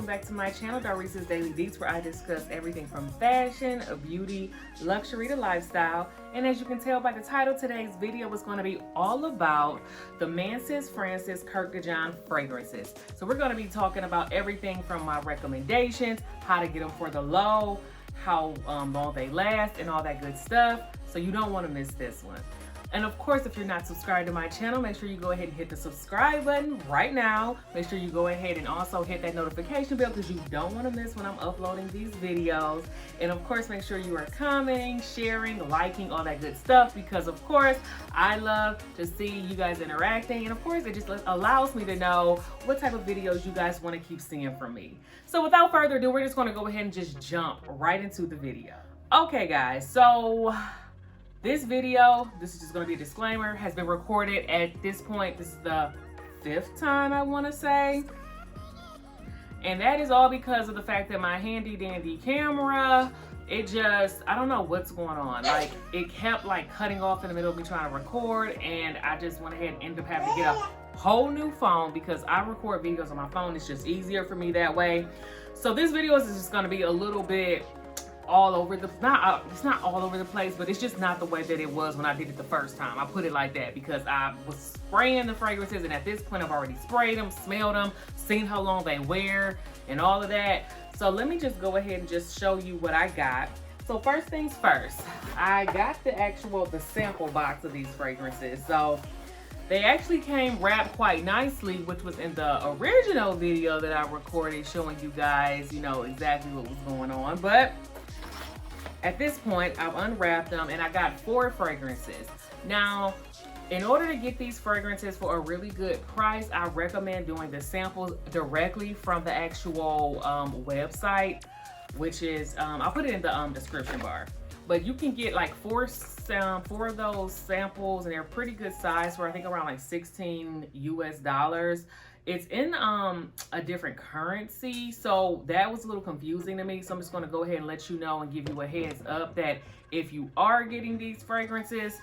Back to my channel, Doris's Daily Deets, where I discuss everything from fashion, beauty, luxury to lifestyle. And as you can tell by the title, today's video is going to be all about the Mancis Francis Kurkdijan fragrances. So we're going to be talking about everything from my recommendations, how to get them for the low, how long they last, and all that good stuff. So you don't want to miss this one. And of course, if you're not subscribed to my channel, make sure you go ahead and hit the subscribe button right now. Make sure you go ahead and also hit that notification bell because you don't want to miss when I'm uploading these videos. And of course, make sure you are commenting, sharing, liking, all that good stuff, because of course, I love to see you guys interacting. And of course, it just allows me to know what type of videos you guys want to keep seeing from me. So without further ado, we're just going to go ahead and just jump right into the video. Okay, guys, so this video, this is just going to be a disclaimer, has been recorded at this point. This is the 5th time, I want to say. And that is all because of the fact that my handy dandy camera, it just, I don't know what's going on. Like, it kept like cutting off in the middle of me trying to record, and I just went ahead and ended up having to get a whole new phone because I record videos on my phone. It's just easier for me that way. So this video is just going to be a little bit all over the, it's not all over the place, but it's just not the way that it was when I did it the first time. I put it like that because I was spraying the fragrances, and at this point I've already sprayed them, smelled them, seen how long they wear and all of that. So let me just go ahead and just show you what I got. So first things first, I got the sample box of these fragrances. So they actually came wrapped quite nicely, which was in the original video that I recorded showing you guys, you know, exactly what was going on. But at this point, I've unwrapped them and I got 4 fragrances. Now, in order to get these fragrances for a really good price, I recommend doing the samples directly from the actual website, which is, I'll put it in the description bar. But you can get like 4 of those samples, and they're pretty good size for I think around like $16 US. It's in a different currency, so that was a little confusing to me. So I'm just going to go ahead and let you know and give you a heads up that if you are getting these fragrances,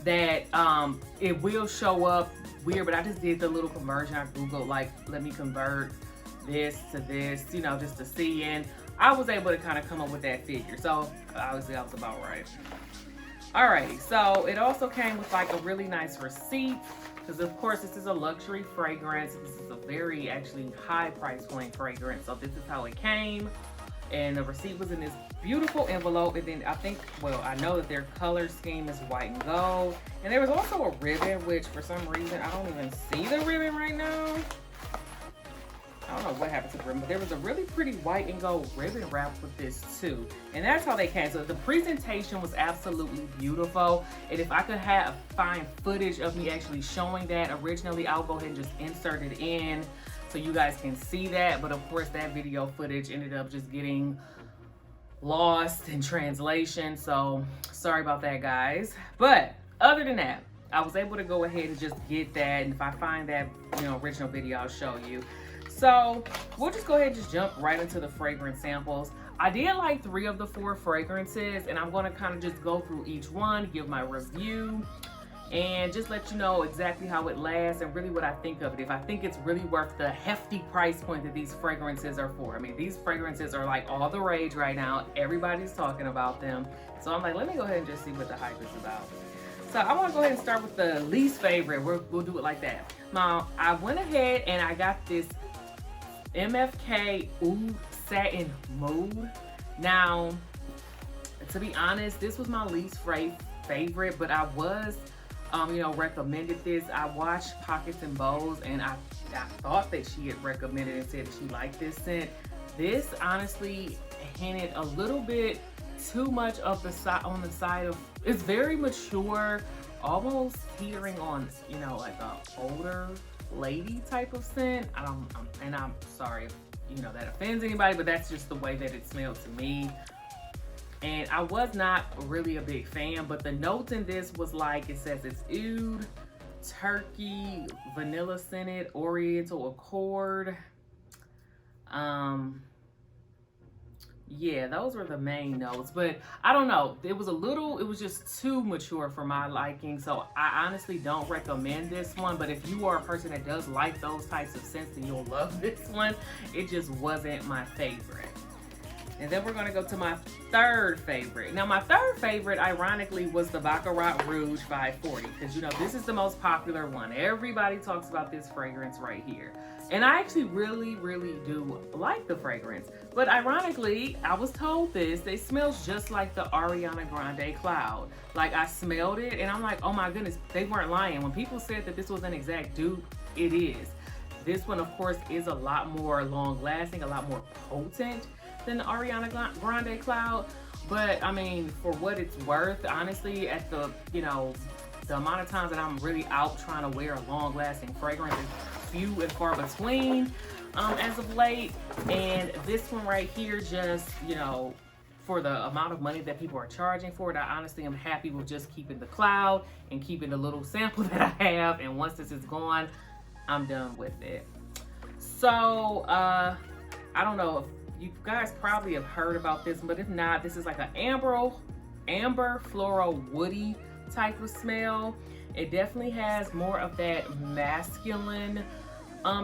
that it will show up weird. But I just did the little conversion. I Googled like, let me convert this to this, you know, just to see, and I was able to kind of come up with that figure. So obviously I was about right. Alrighty, so it also came with like a really nice receipt, because of course this is a luxury fragrance. This is a very actually high price point fragrance. So this is how it came, and the receipt was in this beautiful envelope. And then I think, well, I know that their color scheme is white and gold, and there was also a ribbon, which for some reason I don't even see the ribbon right now. I don't know what happened to the ribbon, but there was a really pretty white and gold ribbon wrapped with this too. And that's how they came. So the presentation was absolutely beautiful. And if I could find footage of me actually showing that originally, I'll go ahead and just insert it in so you guys can see that. But of course, that video footage ended up just getting lost in translation. So sorry about that, guys. But other than that, I was able to go ahead and just get that. And if I find that, you know, original video, I'll show you. So we'll just go ahead and just jump right into the fragrance samples. I did like 3 of the 4 fragrances, and I'm going to kind of just go through each one, give my review, and just let you know exactly how it lasts and really what I think of it. If I think it's really worth the hefty price point that these fragrances are for. I mean, these fragrances are like all the rage right now. Everybody's talking about them. So I'm like, let me go ahead and just see what the hype is about. So I want to go ahead and start with the least favorite. We'll do it like that. Now, I went ahead and I got this MFK Oud Satin Mood. Now, to be honest, this was my least favorite, but I was, you know, recommended this. I watched Pockets and Bows, and I thought that she had recommended and said that she liked this scent. This honestly hinted a little bit too much of the side on the side of, it's very mature, almost teetering on, you know, like a older lady type of scent. And I'm sorry if, you know, that offends anybody, but that's just the way that it smelled to me. And I was not really a big fan, but the notes in this was like, it says it's oud, turkey, vanilla scented, oriental accord. Yeah, those were the main notes, but I don't know. It was just too mature for my liking. So I honestly don't recommend this one, but if you are a person that does like those types of scents, then you'll love this one. It just wasn't my favorite. And then we're gonna go to my third favorite. Now my third favorite, ironically, was the Baccarat Rouge 540, because you know, this is the most popular one. Everybody talks about this fragrance right here. And I actually really, really do like the fragrance. But ironically, I was told this, it smells just like the Ariana Grande Cloud. Like, I smelled it and I'm like, oh my goodness, they weren't lying. When people said that this was an exact dupe, it is. This one, of course, is a lot more long lasting, a lot more potent than the Ariana Grande Cloud. But I mean, for what it's worth, honestly, at the, you know, the amount of times that I'm really out trying to wear a long lasting fragrance is few and far between as of late. And this one right here, just, you know, for the amount of money that people are charging for it, I honestly am happy with just keeping the cloud and keeping the little sample that I have. And once this is gone, I'm done with it. So I don't know if you guys probably have heard about this, but if not, this is like an amber floral woody type of smell. It definitely has more of that masculine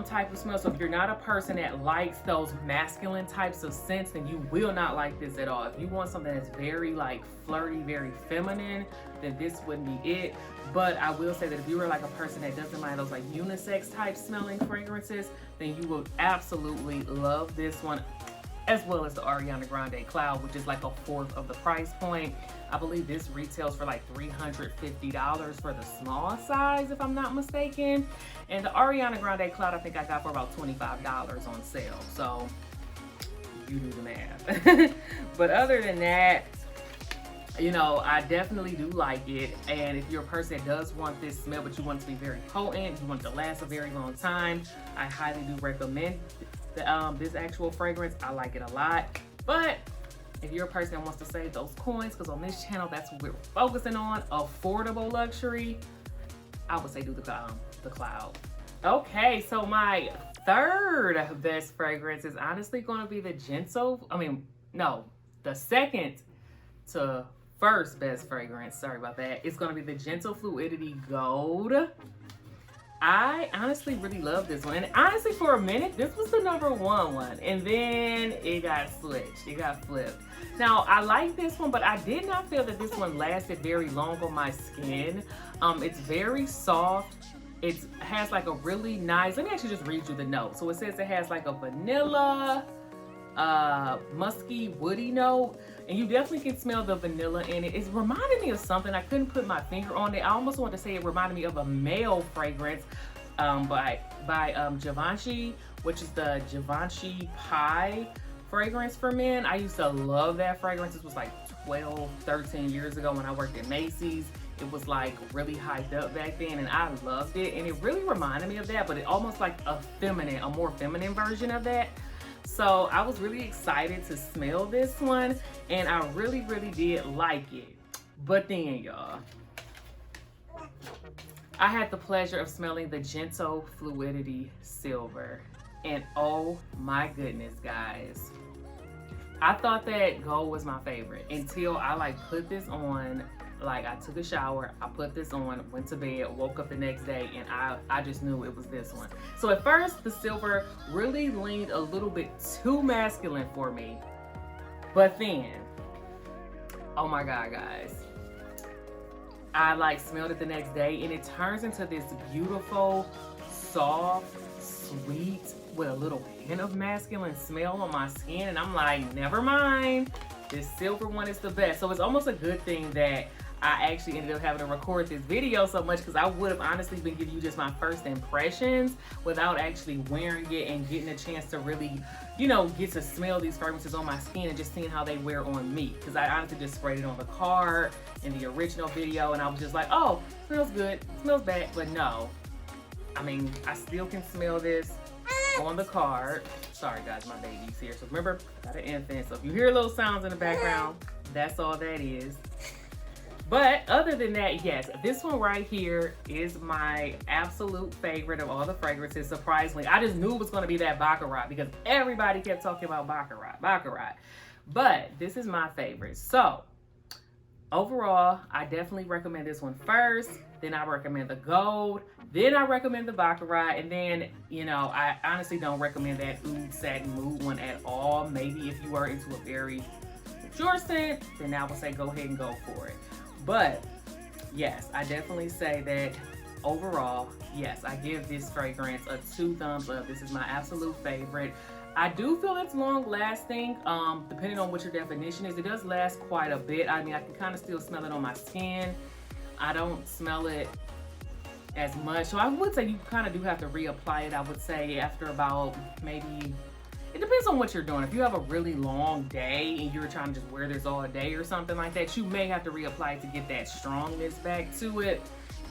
type of smell. So if you're not a person that likes those masculine types of scents, then you will not like this at all. If you want something that's very like flirty, very feminine, then this wouldn't be it. But I will say that if you were like a person that doesn't mind those like unisex type smelling fragrances, then you will absolutely love this one, as well as the Ariana Grande Cloud, which is like a fourth of the price point. I believe this retails for like $350 for the small size, if I'm not mistaken. And the Ariana Grande Cloud, I think I got for about $25 on sale. So you do the math. But other than that, you know, I definitely do like it. And if you're a person that does want this smell, but you want it to be very potent, you want it to last a very long time, I highly do recommend this actual fragrance. I like it a lot. But if you're a person that wants to save those coins, because on this channel, that's what we're focusing on, affordable luxury, I would say do the cloud. Okay, so my third best fragrance is honestly going to be the the second to first best fragrance. Sorry about that. It's going to be the Gentle Fluidity Gold. I honestly really love this one. And honestly, for a minute, this was the #1 one. And then it got switched. It got flipped. Now, I like this one, but I did not feel that this one lasted very long on my skin. It's very soft. It has like a really nice, let me actually just read you the note. So it says it has like a vanilla, musky, woody note. And you definitely can smell the vanilla in it. It's reminding me of something. I couldn't put my finger on it. I almost want to say it reminded me of a male fragrance by Givenchy, which is the Givenchy Pie fragrance for men. I used to love that fragrance. This was like 12, 13 years ago when I worked at Macy's. It was like really hyped up back then and I loved it. And it really reminded me of that, but it almost like a more feminine version of that. So I was really excited to smell this one and I really, really did like it. But then, y'all, I had the pleasure of smelling the Gentle Fluidity Silver. And oh my goodness, guys. I thought that gold was my favorite until I like put this on. Like, I took a shower, I put this on, went to bed, woke up the next day, and I just knew it was this one. So at first, the silver really leaned a little bit too masculine for me. But then, oh my God, guys. I like smelled it the next day, and it turns into this beautiful, soft, sweet, with a little hint of masculine smell on my skin. And I'm like, never mind. This silver one is the best. So it's almost a good thing that I actually ended up having to record this video so much, because I would have honestly been giving you just my first impressions without actually wearing it and getting a chance to really, you know, get to smell these fragrances on my skin and just seeing how they wear on me. Because I honestly just sprayed it on the card in the original video and I was just like, oh, smells good, smells bad. But no, I mean, I still can smell this on the card. Sorry guys, my baby's here. So remember, I got an infant. So if you hear little sounds in the background, that's all that is. But other than that, yes, this one right here is my absolute favorite of all the fragrances. Surprisingly, I just knew it was going to be that Baccarat because everybody kept talking about Baccarat. But this is my favorite. So overall, I definitely recommend this one first. Then I recommend the Gold. Then I recommend the Baccarat. And then, you know, I honestly don't recommend that Oud Satin Mood one at all. Maybe if you are into a very mature scent, then I would say go ahead and go for it. But yes, I definitely say that overall, yes, I give this fragrance a 2 thumbs up. This is my absolute favorite. I do feel it's long lasting, depending on what your definition is. It does last quite a bit. I mean, I can kind of still smell it on my skin. I don't smell it as much. So I would say you kind of do have to reapply it. I would say after about maybe, it depends on what you're doing. If you have a really long day and you're trying to just wear this all day or something like that, you may have to reapply it to get that strongness back to it.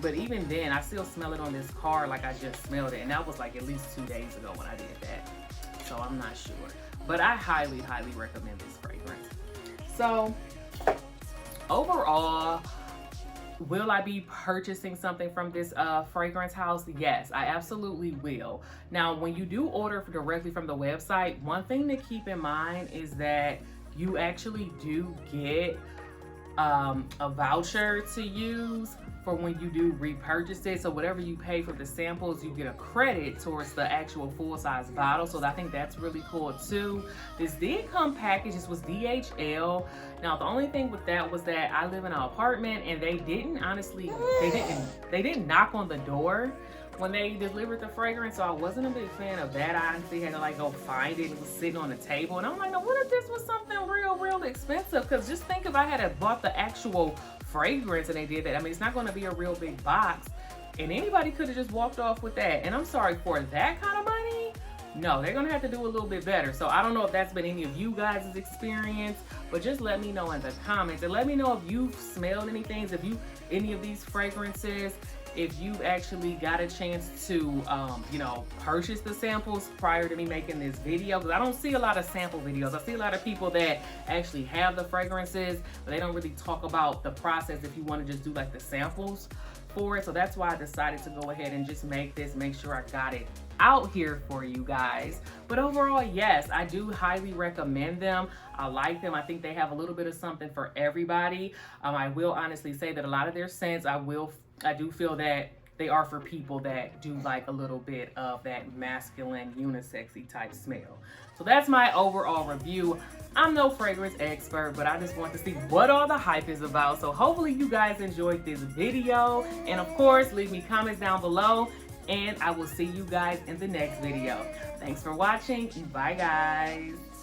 But even then, I still smell it on this car like I just smelled it. And that was like at least 2 days ago when I did that. So I'm not sure. But I highly, highly recommend this fragrance. So overall, will I be purchasing something from this fragrance house? Yes, I absolutely will. Now, when you do order directly from the website, one thing to keep in mind is that you actually do get a voucher to use for when you do repurchase it. So whatever you pay for the samples, you get a credit towards the actual full-size bottle. So I think that's really cool too. This did come packaged. This was DHL. Now the only thing with that was that I live in an apartment and they didn't honestly, they didn't knock on the door when they delivered the fragrance, so I wasn't a big fan of that. I honestly had to like go find it. It was sitting on the table, and I'm like, no, what if this was something real expensive? Because just think if I had bought the actual fragrance and they did that. I mean, it's not going to be a real big box, and anybody could have just walked off with that. And I'm sorry, for that kind of money, no, they're gonna have to do a little bit better. So I don't know if that's been any of you guys' experience, but just let me know in the comments and let me know if you've smelled anything, any of these fragrances, if you actually got a chance to, you know, purchase the samples prior to me making this video. Because I don't see a lot of sample videos. I see a lot of people that actually have the fragrances, but they don't really talk about the process if you want to just do like the samples for it. So that's why I decided to go ahead and just make sure I got it out here for you guys. But overall, yes, I do highly recommend them. I like them. I think they have a little bit of something for everybody. I will honestly say that a lot of their scents, I do feel that they are for people that do like a little bit of that masculine unisexy type smell. So that's my overall review. I'm no fragrance expert, but I just want to see what all the hype is about. So hopefully you guys enjoyed this video. And of course, leave me comments down below. And I will see you guys in the next video. Thanks for watching. Bye, guys.